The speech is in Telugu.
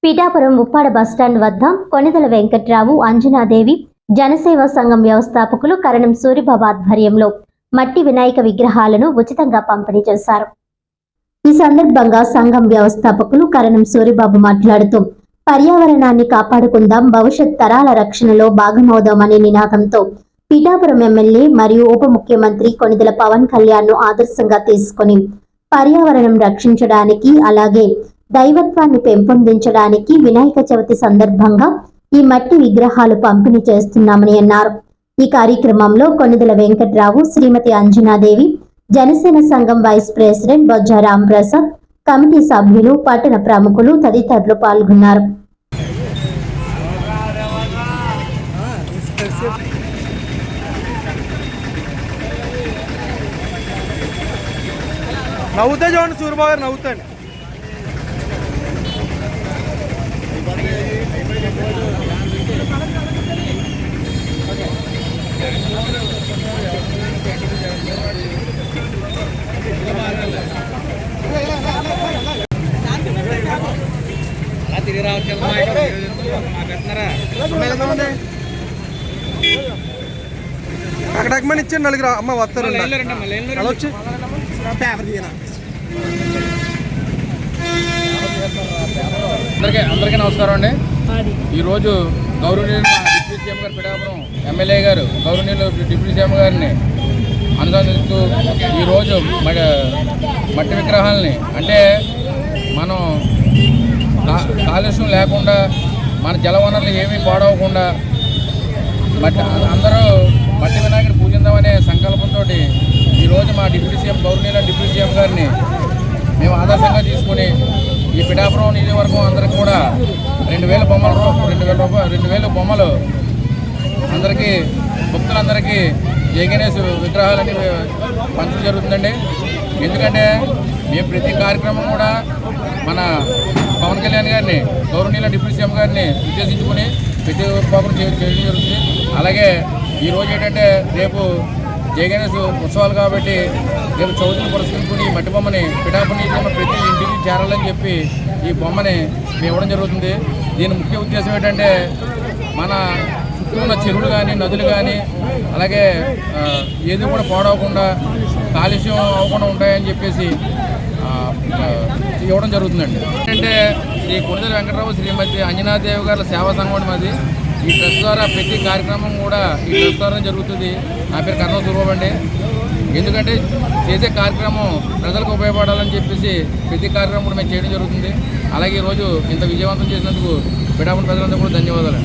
పిఠాపురం ఉప్పాడ బస్టాండ్ వద్ద కొనిదెల వెంకట్రావు, అంజనాదేవి జనసేవ సంఘం వ్యవస్థాపకులు కరణం సూరిబాబు ఆధ్వర్యంలో మట్టి వినాయక విగ్రహాలను ఉచితంగా పంపిణీ చేశారు. ఈ సందర్భంగా సంఘం వ్యవస్థాపకులు కరణం సూరిబాబు మాట్లాడుతూ, పర్యావరణాన్ని కాపాడుకుందాం, భవిష్యత్ తరాల రక్షణలో భాగమవుదామనే నినాదంతో పిఠాపురం ఎమ్మెల్యే మరియు ఉప ముఖ్యమంత్రి కొనిదెల పవన్ కళ్యాణ్ ను ఆదర్శంగా తీసుకుని పర్యావరణం రక్షించడానికి, అలాగే దైవత్వాన్ని పెంపొందించడానికి వినాయక చవితి సందర్భంగా ఈ మట్టి విగ్రహాలు పంపిణీ చేస్తున్నామని అన్నారు. ఈ కార్యక్రమంలో కొనిదెల వెంకట్రావు, శ్రీమతి అంజనాదేవి, జనసేన సంఘం వైస్ ప్రెసిడెంట్ బొజ్జ రాంప్రసాద్, కమిటీ సభ్యులు, పట్టణ ప్రముఖులు తదితరులు పాల్గొన్నారు. నవ్వుతా చూడండి, సూర్యబాబు గారు నవ్వుతాండి. అక్కడమని ఇచ్చాను నలుగురు అమ్మ వస్తారు వచ్చి అందరికీ నమస్కారం అండి. ఈరోజు గౌరవనీయులు డిప్యూటీ సీఎం గారు, పిఠాపురం ఎమ్మెల్యే గారు గౌరవనీయులు డిప్యూటీ సీఎం గారిని అనుసంధిస్తూ ఈరోజు మట్టి విగ్రహాలని, అంటే మనం కాలుష్యం లేకుండా, మన జలవనరులు ఏమీ పాడవకుండా అందరూ మట్టి వినాయకుడు పూజిద్దామనే సంకల్పంతో ఈరోజు మా డిప్యూటీ సీఎం గౌరవనీయుల డిప్యూటీ సీఎం గారిని మేము ఆదర్శంగా తీసుకుని ఈ పిఠాపురం నియోజకవర్గం అందరికి కూడా 2000 బొమ్మలు అందరికీ భక్తులందరికీ జయగణేశ్ విగ్రహాలని పంచడం జరుగుతుందండి. ఎందుకంటే మేము ప్రతి కార్యక్రమం కూడా మన పవన్ కళ్యాణ్ గారిని, గౌరవనీయుల డిప్యూటీ సీఎం గారిని ఉద్దేశించుకుని ప్రతి ప్రోగ్రాం చేయడం జరుగుతుంది. అలాగే ఈరోజు ఏంటంటే రేపు జయగణేశ్ ఉత్సవాలు కాబట్టి రేపు చవితిని పురస్కరించుకుని ఈ మట్టి బొమ్మని పిఠాపురం నియోజకవర్గం ప్రతి ఇంటికి చేరాలని చెప్పి ఈ బొమ్మని మేము ఇవ్వడం జరుగుతుంది. దీని ముఖ్య ఉద్దేశం ఏంటంటే మన చుట్టూ ఉన్న చెరువులు కానీ, నదులు కానీ, అలాగే ఏది కూడా పాడవకుండా, కాలుష్యం అవ్వకుండా ఉంటాయని చెప్పేసి ఇవ్వడం జరుగుతుందండి. ఏంటంటే శ్రీ కొనిదెల వెంకట్రావు, శ్రీమతి అంజనాదేవి గారి సేవా సంఘం మాది. ఈ ట్రస్ట్ ద్వారా ప్రతి కార్యక్రమం కూడా ఈ ట్రస్ట్ ద్వారా జరుగుతుంది. నా పేరు కరణం సూరిబాబు అండి. ఎందుకంటే చేసే కార్యక్రమం ప్రజలకు ఉపయోగపడాలని చెప్పేసి ప్రతి కార్యక్రమం కూడా మేము చేయడం జరుగుతుంది. అలాగే ఈరోజు ఇంత విజయవంతం చేసినందుకు పిఠాపురం ప్రజలందరూ కూడా ధన్యవాదాలు.